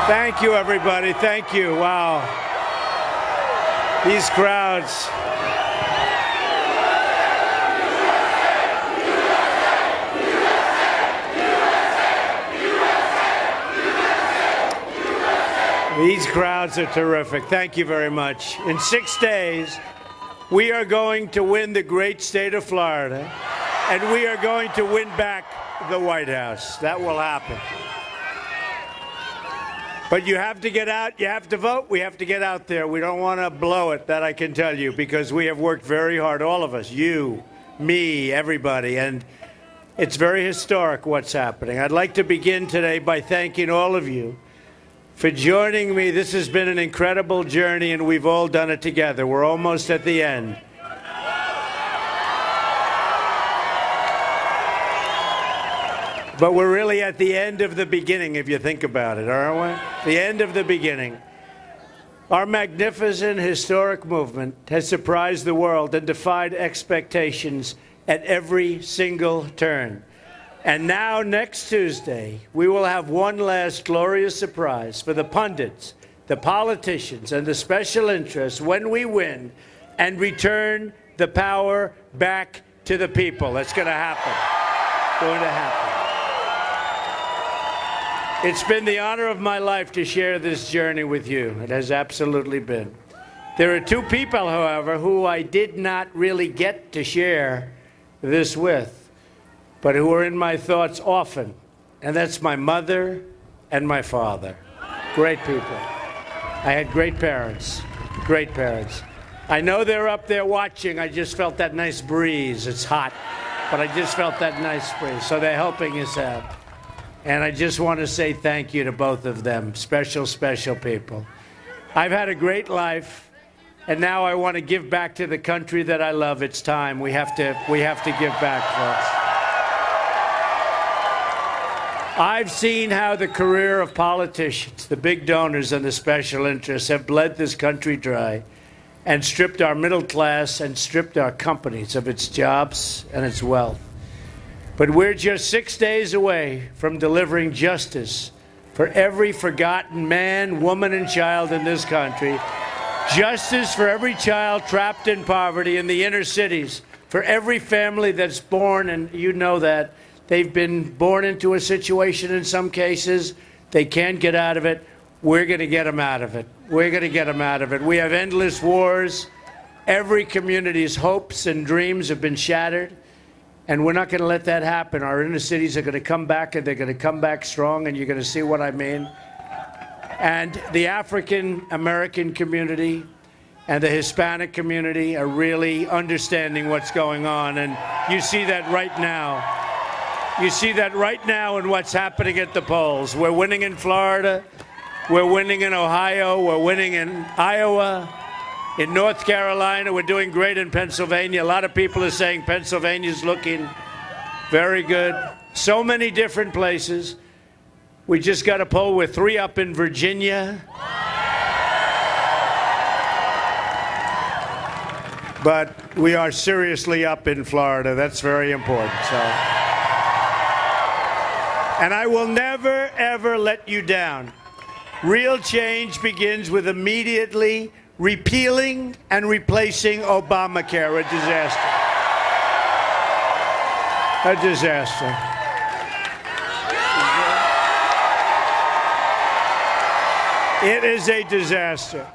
Thank you, everybody. Thank you. Wow. These crowds. These crowds are terrific. Thank you very much. In 6 days, we are going to win the great state of Florida, and we are going to win back the White House. That will happen. But you have to get out. You have to vote. We have to get out there. We don't want to blow it, that I can tell you, because we have worked very hard, all of us, you, me, everybody, and it's very historic what's happening. I'd like to begin today by thanking all of you for joining me. This has been an incredible journey, and we've all done it together. We're almost at the end. But we're really at the end of the beginning, if you think about it, aren't we? The end of the beginning. Our magnificent, historic movement has surprised the world and defied expectations at every single turn. And now, next Tuesday, we will have one last glorious surprise for the pundits, the politicians, and the special interests when we win and return the power back to the people. That's going to happen. Going to happen. It's been the honor of my life to share this journey with you. It has absolutely been. There are two people, however, who I did not really get to share this with, but who are in my thoughts often, and that's my mother and my father. Great people. I had great parents, great parents. I know they're up there watching. I just felt that nice breeze. It's hot, but I just felt that nice breeze. So they're helping us out. And I just want to say thank you to both of them. Special, special people. I've had a great life, and now I want to give back to the country that I love. It's time. We have to give back, folks. I've seen how the career of politicians, the big donors and the special interests have bled this country dry and stripped our middle class and stripped our companies of its jobs and its wealth. But we're just 6 days away from delivering justice for every forgotten man, woman, and child in this country. Justice for every child trapped in poverty in the inner cities, for every family that's born, and you know that, they've been born into a situation in some cases, they can't get out of it. We're going to get them out of it. We're going to get them out of it. We have endless wars. Every community's hopes and dreams have been shattered. And we're not going to let that happen. Our inner cities are going to come back, and they're going to come back strong, and you're going to see what I mean. And the African-American community and the Hispanic community are really understanding what's going on. And you see that right now. You see that right now in what's happening at the polls. We're winning in Florida. We're winning in Ohio. We're winning in Iowa. In North Carolina, we're doing great in Pennsylvania. A lot of people are saying Pennsylvania's looking very good. So many different places. We just got a poll. We're 3 up in Virginia. But we are seriously up in Florida. That's very important. And I will never, ever let you down. Real change begins with immediately repealing and replacing Obamacare. A disaster. A disaster. It is a disaster.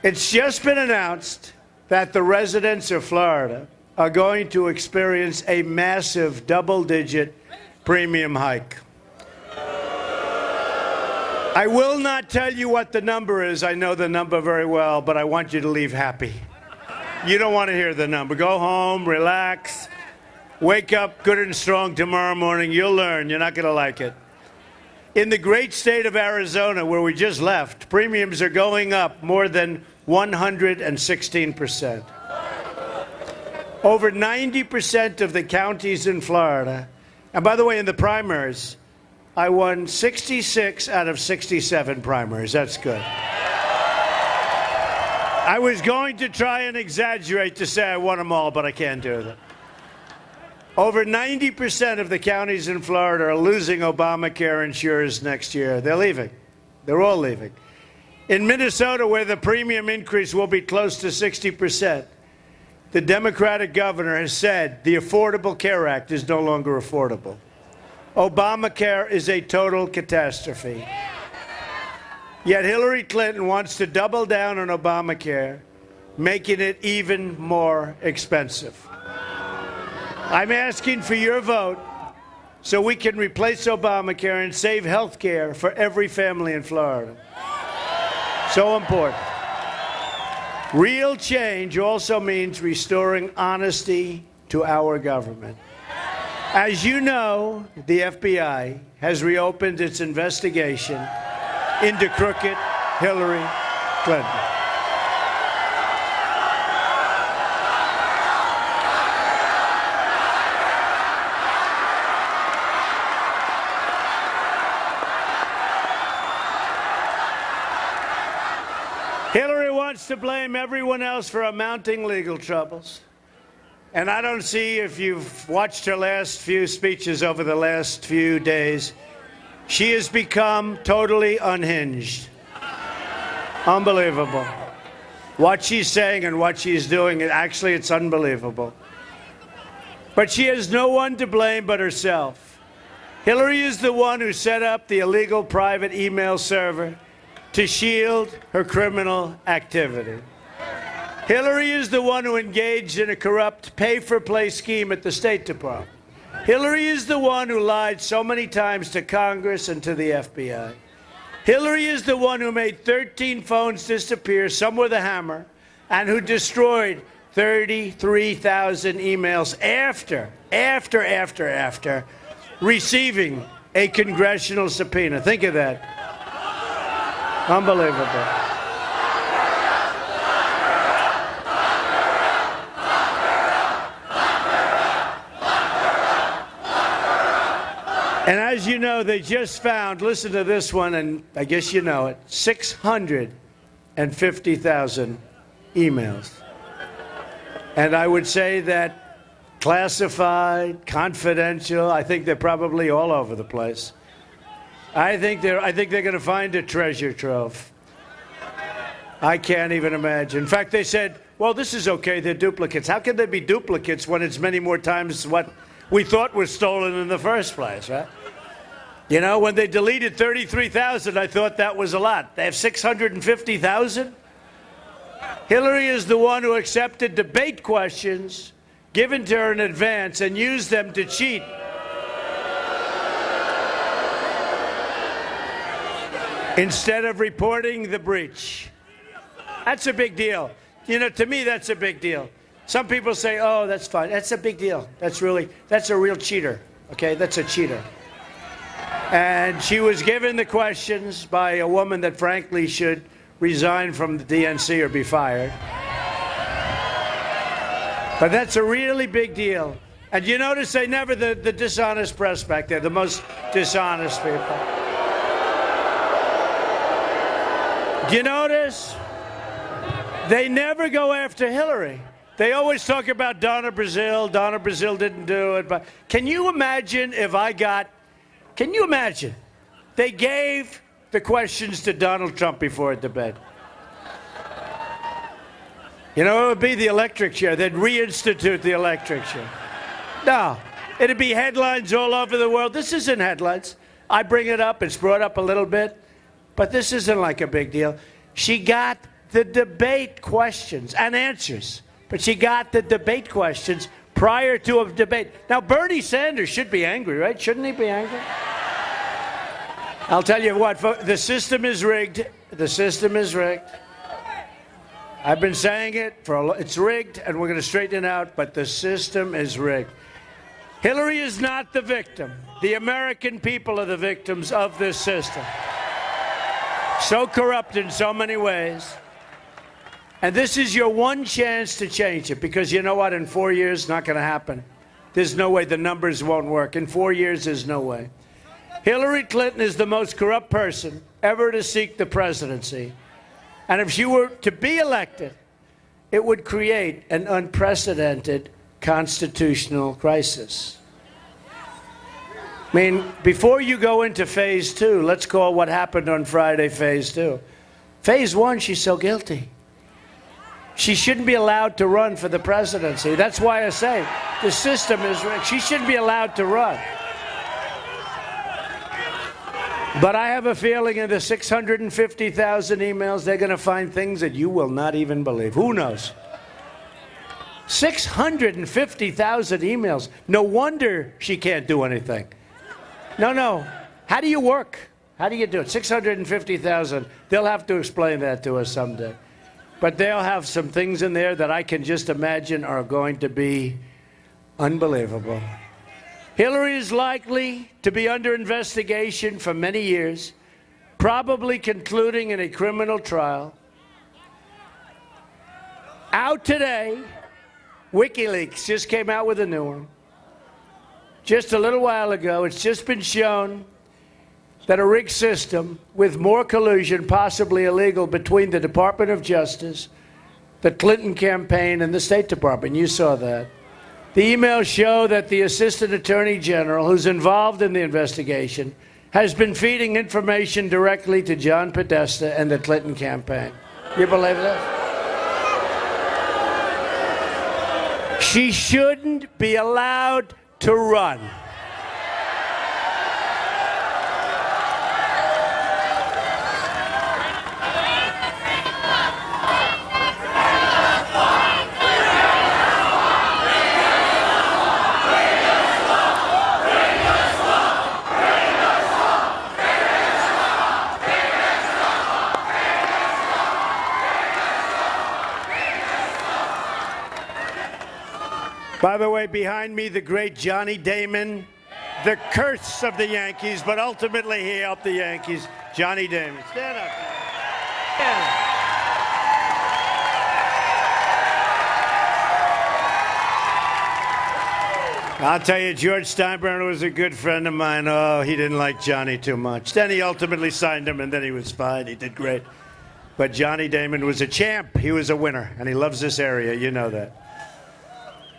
It's just been announced that the residents of Florida are going to experience a massive double-digit premium hike. I will not tell you what the number is. I know the number very well, but I want you to leave happy. You don't want to hear the number. Go home, relax, wake up good and strong tomorrow morning. You'll learn. You're not going to like it. In the great state of Arizona, where we just left, premiums are going up more than 116%. Over 90% of the counties in Florida, and by the way, in the primaries, I won 66 out of 67 primaries. That's good. I was going to try and exaggerate to say I won them all, but I can't do that. Over 90% of the counties in Florida are losing Obamacare insurers next year. They're leaving. They're all leaving. In Minnesota, where the premium increase will be close to 60%, the Democratic governor has said the Affordable Care Act is no longer affordable. Obamacare is a total catastrophe. Yet Hillary Clinton wants to double down on Obamacare, making it even more expensive. I'm asking for your vote so we can replace Obamacare and save health care for every family in Florida. So important. Real change also means restoring honesty to our government. As you know, the FBI has reopened its investigation into crooked Hillary Clinton. Hillary wants to blame everyone else for her mounting legal troubles. And I don't see, if you've watched her last few speeches over the last few days, she has become totally unhinged. Unbelievable. What she's saying and what she's doing, actually, it's unbelievable. But she has no one to blame but herself. Hillary is the one who set up the illegal private email server to shield her criminal activity. Hillary is the one who engaged in a corrupt pay-for-play scheme at the State Department. Hillary is the one who lied so many times to Congress and to the FBI. Hillary is the one who made 13 phones disappear, some with a hammer, and who destroyed 33,000 emails after receiving a congressional subpoena. Think of that. Unbelievable. And as you know, they just found, listen to this one, and I guess you know it, 650,000 emails. And I would say that classified, confidential, I think they're probably all over the place. I think they're going to find a treasure trove. I can't even imagine. In fact, they said, well, this is okay, they're duplicates. How can they be duplicates when it's many more times what we thought was stolen in the first place, right? You know, when they deleted 33,000, I thought that was a lot. They have 650,000? Hillary is the one who accepted debate questions given to her in advance and used them to cheat. Instead of reporting the breach. That's a big deal. You know, to me, that's a big deal. Some people say, oh, that's fine. That's a big deal. That's a real cheater. Okay, that's a cheater. And she was given the questions by a woman that frankly should resign from the DNC or be fired. But that's a really big deal. And you notice they never, the dishonest press back there, the most dishonest people. Do you notice? They never go after Hillary. They always talk about Donna Brazile. Donna Brazile didn't do it. But can you imagine if can you imagine? They gave the questions to Donald Trump before a debate. You know, it would be the electric chair. They'd reinstitute the electric chair. No, it'd be headlines all over the world. This isn't headlines. I bring it up. It's brought up a little bit. But this isn't like a big deal. She got the debate questions and answers. But she got the debate questions prior to a debate. Now, Bernie Sanders should be angry, right? Shouldn't he be angry? I'll tell you what, the system is rigged. The system is rigged. I've been saying it it's rigged, and we're going to straighten it out, but the system is rigged. Hillary is not the victim. The American people are the victims of this system. So corrupt in so many ways. And this is your one chance to change it, because you know what? In 4 years, not going to happen. There's no way. The numbers won't work. In 4 years, there's no way. Hillary Clinton is the most corrupt person ever to seek the presidency. And if she were to be elected, it would create an unprecedented constitutional crisis. I mean, before you go into phase two, let's call what happened on Friday phase two. Phase one, she's so guilty. She shouldn't be allowed to run for the presidency. That's why I say the system is rigged. She shouldn't be allowed to run. But I have a feeling in the 650,000 emails, they're going to find things that you will not even believe. Who knows? 650,000 emails. No wonder she can't do anything. No. How do you work? How do you do it? 650,000. They'll have to explain that to us someday. But they'll have some things in there that I can just imagine are going to be unbelievable. Hillary is likely to be under investigation for many years, probably concluding in a criminal trial. Out today, WikiLeaks just came out with a new one. Just a little while ago, it's just been shown that a rigged system with more collusion, possibly illegal, between the Department of Justice, the Clinton campaign, and the State Department. You saw that. The emails show that the Assistant Attorney General, who's involved in the investigation, has been feeding information directly to John Podesta and the Clinton campaign. You believe that? She shouldn't be allowed to run. By the way, behind me, the great Johnny Damon, the curse of the Yankees, but ultimately he helped the Yankees. Johnny Damon. Stand up. Stand up. I'll tell you, George Steinbrenner was a good friend of mine. Oh, he didn't like Johnny too much. Then he ultimately signed him, and then he was fine. He did great. But Johnny Damon was a champ. He was a winner, and he loves this area. You know that.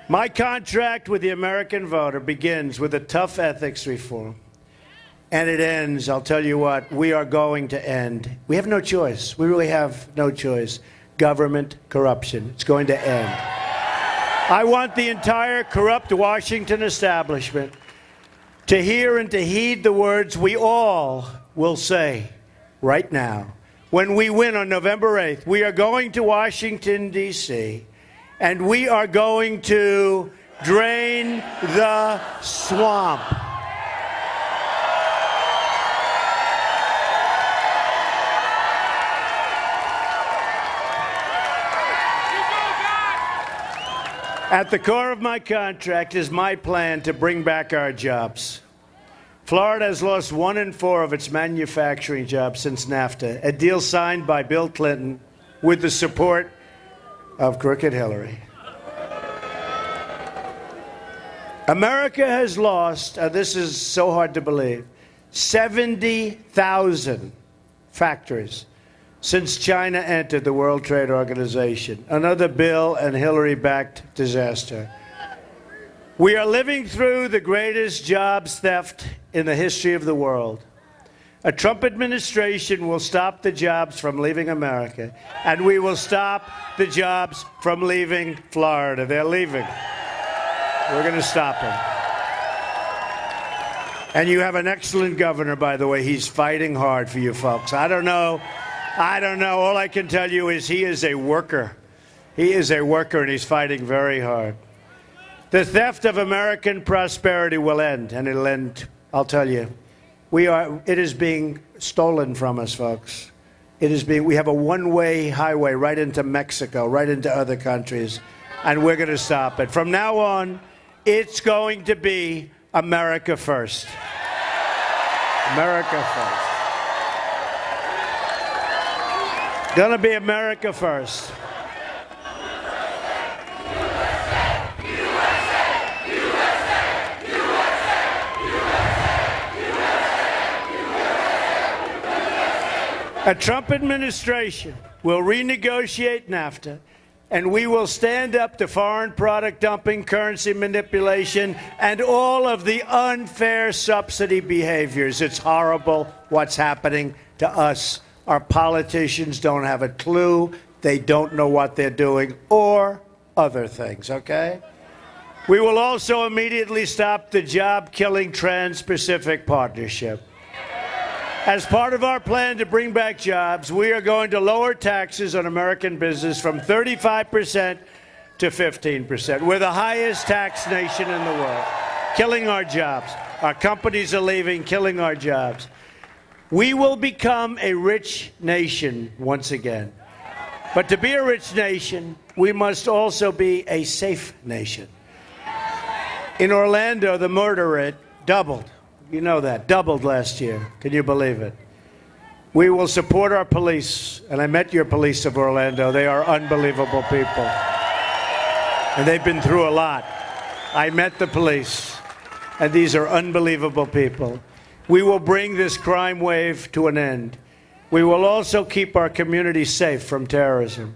My contract with the American voter begins with a tough ethics reform, and it ends, I'll tell you what, we are going to end. We have no choice. We really have no choice. Government corruption. It's going to end. I want the entire corrupt Washington establishment to hear and to heed the words we all will say right now. When we win on November 8th, we are going to Washington, D.C., and we are going to drain the swamp. At the core of my contract is my plan to bring back our jobs. Florida has lost 1 in 4 of its manufacturing jobs since NAFTA, a deal signed by Bill Clinton with the support of crooked Hillary. America has lost, this is so hard to believe, 70,000 factories since China entered the World Trade Organization. Another Bill and Hillary-backed disaster. We are living through the greatest jobs theft in the history of the world. A Trump administration will stop the jobs from leaving America, and we will stop the jobs from leaving Florida. They're leaving. We're going to stop them. And you have an excellent governor, by the way. He's fighting hard for you folks. I don't know. All I can tell you is he is a worker. He is a worker, and he's fighting very hard. The theft of American prosperity will end, and it'll end, I'll tell you. It is being stolen from us, folks. We have a one-way highway right into Mexico, right into other countries, and we're going to stop it. From now on, it's going to be America first. America first. Going to be America first. A Trump administration will renegotiate NAFTA, And we will stand up to foreign product dumping, currency manipulation, and all of the unfair subsidy behaviors. It's horrible what's happening to us. Our politicians don't have a clue. They don't know what they're doing, or other things, okay? We will also immediately stop the job-killing Trans-Pacific Partnership. As part of our plan to bring back jobs, we are going to lower taxes on American business from 35% to 15%. We're the highest tax nation in the world, killing our jobs. Our companies are leaving, killing our jobs. We will become a rich nation once again. But to be a rich nation, we must also be a safe nation. In Orlando, the murder rate doubled. You know that, doubled last year. Can you believe it? We will support our police, and I met your police of Orlando. They are unbelievable people, and they've been through a lot. I met the police, and these are unbelievable people. We will bring this crime wave to an end. We will also keep our community safe from terrorism.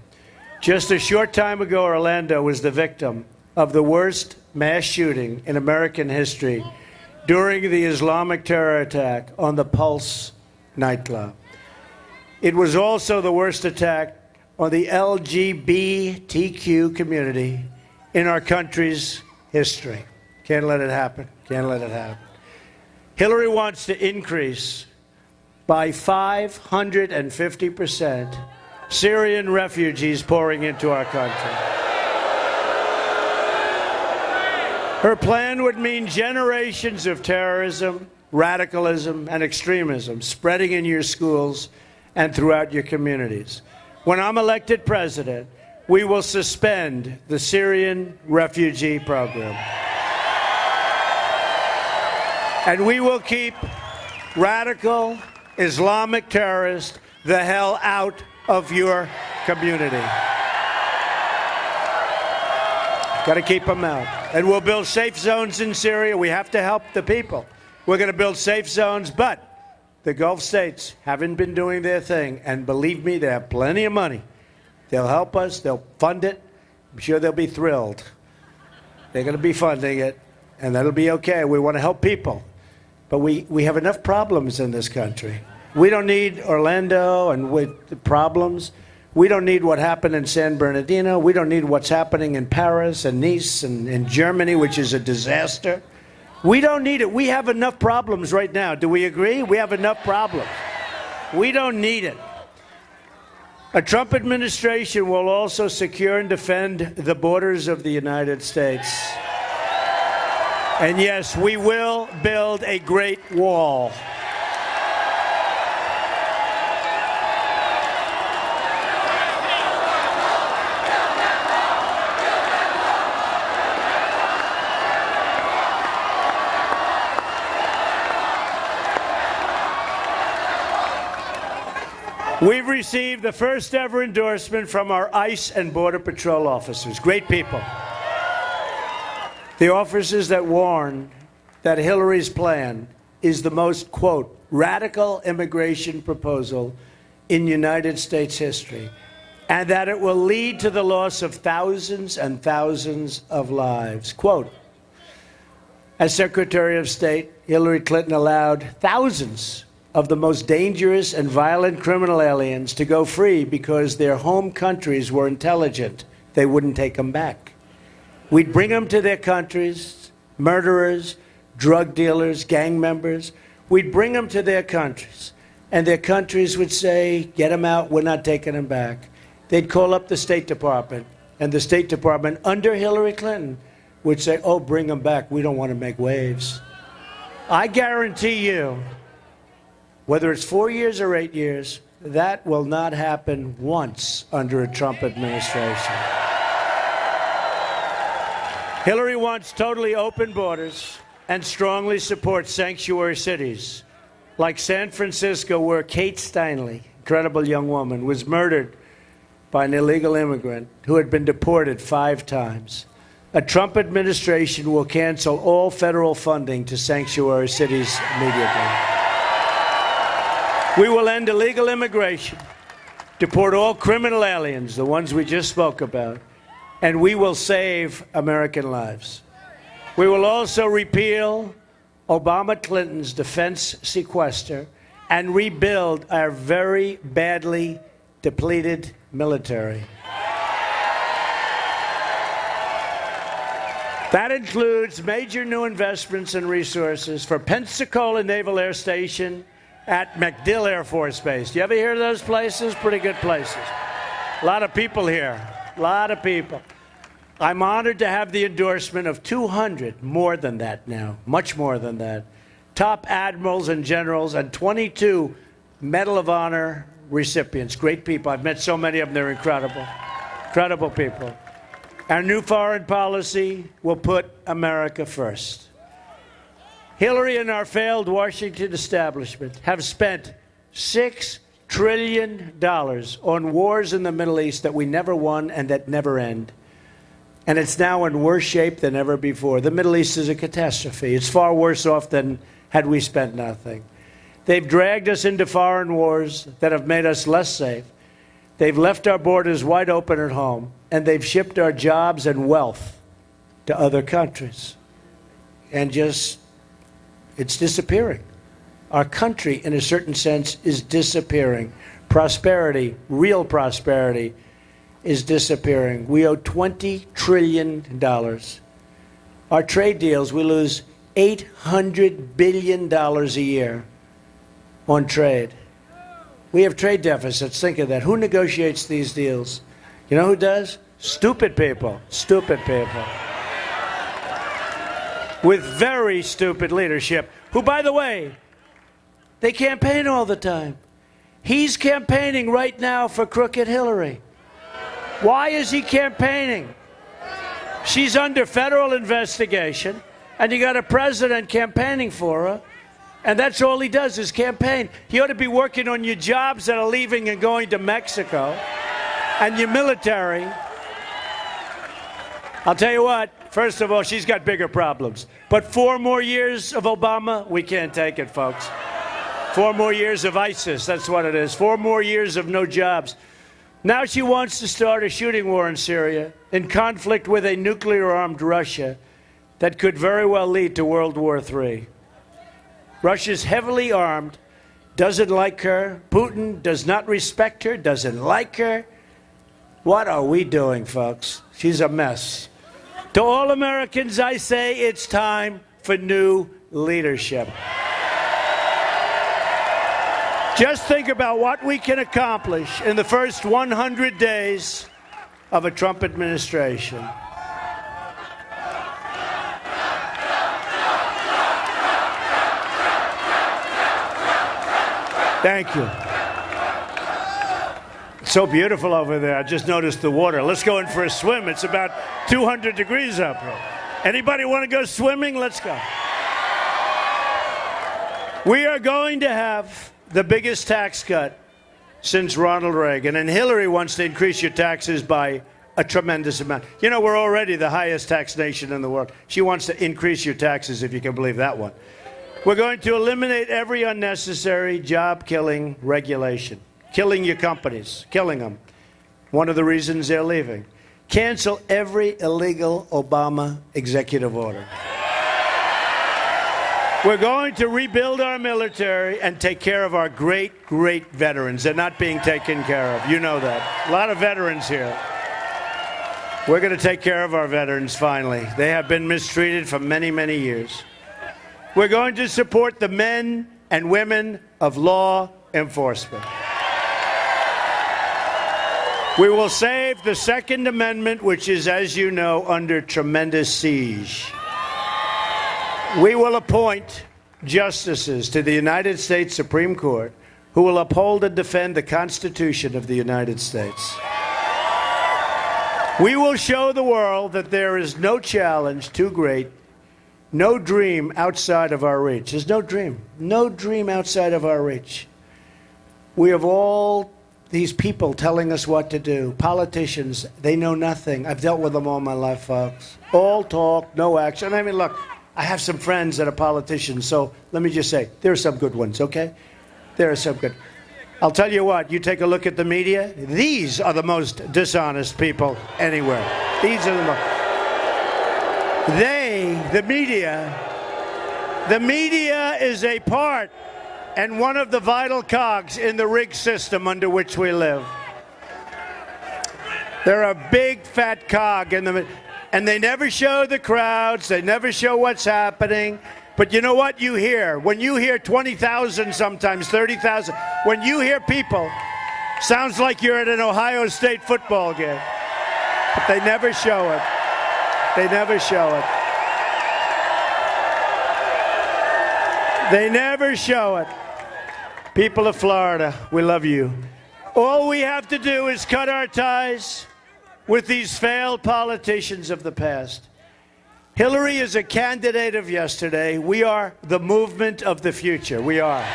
Just a short time ago, Orlando was the victim of the worst mass shooting in American history during the Islamic terror attack on the Pulse nightclub. It was also the worst attack on the LGBTQ community in our country's history. Can't let it happen. Can't let it happen. Hillary wants to increase by 550% Syrian refugees pouring into our country. Her plan would mean generations of terrorism, radicalism, and extremism spreading in your schools and throughout your communities. When I'm elected president, we will suspend the Syrian refugee program. And we will keep radical Islamic terrorists the hell out of your community. Got to keep them out. And we'll build safe zones in Syria. We have to help the people. We're going to build safe zones, but the Gulf states haven't been doing their thing. And believe me, they have plenty of money. They'll help us. They'll fund it. I'm sure they'll be thrilled. They're going to be funding it, and that'll be okay. We want to help people. But we have enough problems in this country. We don't need Orlando and with the problems. We don't need what happened in San Bernardino. We don't need what's happening in Paris and Nice and in Germany, which is a disaster. We don't need it. We have enough problems right now. Do we agree? We have enough problems. We don't need it. A Trump administration will also secure and defend the borders of the United States. And yes, we will build a great wall. We've received the first ever endorsement from our ICE and Border Patrol officers. Great people. The officers that warn that Hillary's plan is the most, quote, radical immigration proposal in United States history, and that it will lead to the loss of thousands and thousands of lives. Quote, as Secretary of State, Hillary Clinton allowed thousands of the most dangerous and violent criminal aliens to go free because their home countries were intelligent. They wouldn't take them back. We'd bring them to their countries, murderers, drug dealers, gang members. We'd bring them to their countries, and their countries would say, get them out, we're not taking them back. They'd call up the State Department, and the State Department, under Hillary Clinton, would say, oh, bring them back, we don't want to make waves. I guarantee you, whether it's 4 years or 8 years, that will not happen once under a Trump administration. Hillary wants totally open borders and strongly supports sanctuary cities like San Francisco, where Kate Steinle, incredible young woman, was murdered by an illegal immigrant who had been deported 5 times. A Trump administration will cancel all federal funding to sanctuary cities immediately. We will end illegal immigration deport all criminal aliens, the ones we just spoke about, and we will save American lives. We will also repeal Obama-Clinton's defense sequester and rebuild our very badly depleted military. That includes major new investments and resources for Pensacola Naval Air Station at MacDill Air Force Base. Do you ever hear of those places? Pretty good places. A lot of people here. A lot of people. I'm honored to have the endorsement of 200, more than that now, much more than that, top admirals and generals and 22 Medal of Honor recipients. Great people. I've met so many of them. They're incredible. Incredible people. Our new foreign policy will put America first. Hillary and our failed Washington establishment have spent $6 trillion on wars in the Middle East that we never won and that never end. And it's now in worse shape than ever before. The Middle East is a catastrophe. It's far worse off than had we spent nothing. They've dragged us into foreign wars that have made us less safe. They've left our borders wide open at home, and they've shipped our jobs and wealth to other countries. And it's disappearing. Our country, in a certain sense, is disappearing. Prosperity, real prosperity, is disappearing. We owe $20 trillion. Our trade deals, we lose $800 billion a year on trade. We have trade deficits. Think of that. Who negotiates these deals? You know who does? Stupid people. Stupid people. With very stupid leadership, who, by the way, they campaign all the time. He's campaigning right now for crooked Hillary. Why is he campaigning? She's under federal investigation, and you got a president campaigning for her, and that's all he does is campaign. He ought to be working on your jobs that are leaving and going to Mexico, and your military. I'll tell you what, first of all, she's got bigger problems. But 4 more years of Obama, we can't take it, folks. 4 more years of ISIS, that's what it is. 4 more years of no jobs. Now she wants to start a shooting war in Syria in conflict with a nuclear-armed Russia that could very well lead to World War III. Russia's heavily armed, doesn't like her. Putin does not respect her, doesn't like her. What are we doing, folks? She's a mess. To all Americans, I say it's time for new leadership. Just think about what we can accomplish in the first 100 days of a Trump administration. Thank you. It's so beautiful over there. I just noticed the water. Let's go in for a swim. It's about 200 degrees up here. Anybody want to go swimming? Let's go. We are going to have the biggest tax cut since Ronald Reagan. And Hillary wants to increase your taxes by a tremendous amount. You know, we're already the highest tax nation in the world. She wants to increase your taxes, if you can believe that one. We're going to eliminate every unnecessary job-killing regulation. Killing your companies. Killing them. One of the reasons they're leaving. Cancel every illegal Obama executive order. We're going to rebuild our military and take care of our great, great veterans. They're not being taken care of. You know that. A lot of veterans here. We're going to take care of our veterans, finally. They have been mistreated for many, many years. We're going to support the men and women of law enforcement. We will save the Second Amendment, which is, as you know, under tremendous siege. We will appoint justices to the United States Supreme Court who will uphold and defend the Constitution of the United States. We will show the world that there is no challenge too great, no dream outside of our reach. There's no dream outside of our reach. We have all these people telling us what to do. Politicians, they know nothing. I've dealt with them all my life, folks. All talk, no action. I mean, look, I have some friends that are politicians, so let me just say, there are some good ones, okay? There are some good. I'll tell you what, you take a look at the media. These are the most dishonest people anywhere. These are the most. The media is a part and one of the vital cogs in the rigged system under which we live. They're a big fat cog in the, and they never show the crowds. They never show what's happening. But you know what you hear? When you hear 20,000, sometimes 30,000, when you hear people, sounds like you're at an Ohio State football game. But they never show it. They never show it. They never show it. People of Florida, we love you. All we have to do is cut our ties with these failed politicians of the past. Hillary is a candidate of yesterday. We are the movement of the future. We are.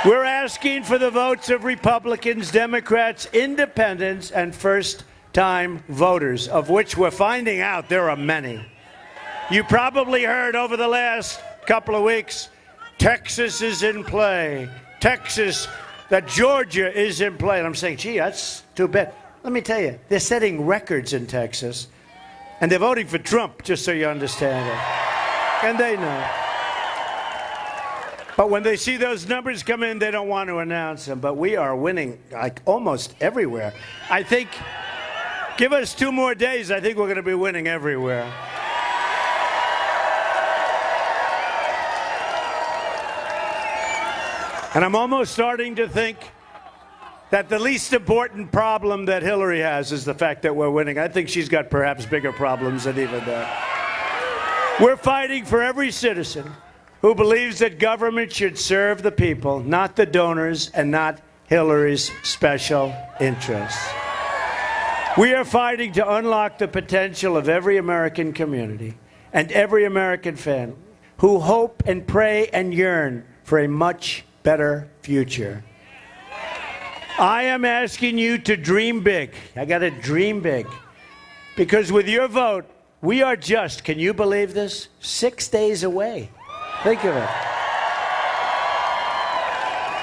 We're asking for the votes of Republicans, Democrats, independents, and first-time voters, of which we're finding out there are many. You probably heard over the last couple of weeks, Texas is in play. Texas, that Georgia is in play. And I'm saying, gee, that's too bad. Let me tell you, they're setting records in Texas. And they're voting for Trump, just so you understand it. And they know. But when they see those numbers come in, they don't want to announce them. But we are winning like almost everywhere. I think, give us 2 more days, I think we're going to be winning everywhere. And I'm almost starting to think that the least important problem that Hillary has is the fact that we're winning. I think she's got perhaps bigger problems than even that. We're fighting for every citizen who believes that government should serve the people, not the donors and not Hillary's special interests. We are fighting to unlock the potential of every American community and every American family who hope and pray and yearn for a much better future. I am asking you to dream big. I got to dream big. Because with your vote, we are just, can you believe this? 6 days away. Think of it.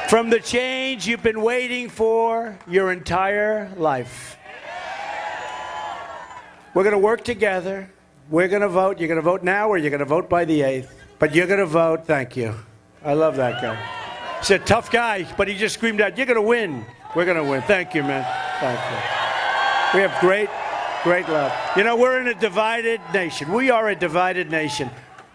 From the change you've been waiting for your entire life. We're going to work together. We're going to vote. You're going to vote now or you're going to vote by the 8th. But you're going to vote. Thank you. I love that guy. He's a tough guy, but he just screamed out, you're going to win. We're going to win. Thank you, man. Thank you. We have great love. You know, we're in a divided nation. We are a divided nation.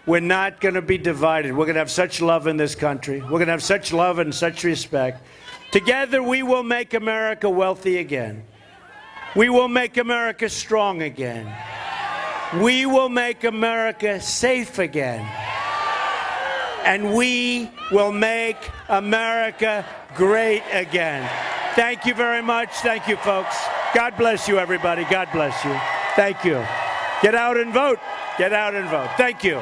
We're not going to be divided. We're going to have such love in this country. We're going to have such love and such respect. Together, we will make America wealthy again. We will make America strong again. We will make America safe again. And we will make America great again. Thank you very much. Thank you, folks. God bless you, everybody. God bless you. Thank you. Get out and vote. Get out and vote. Thank you.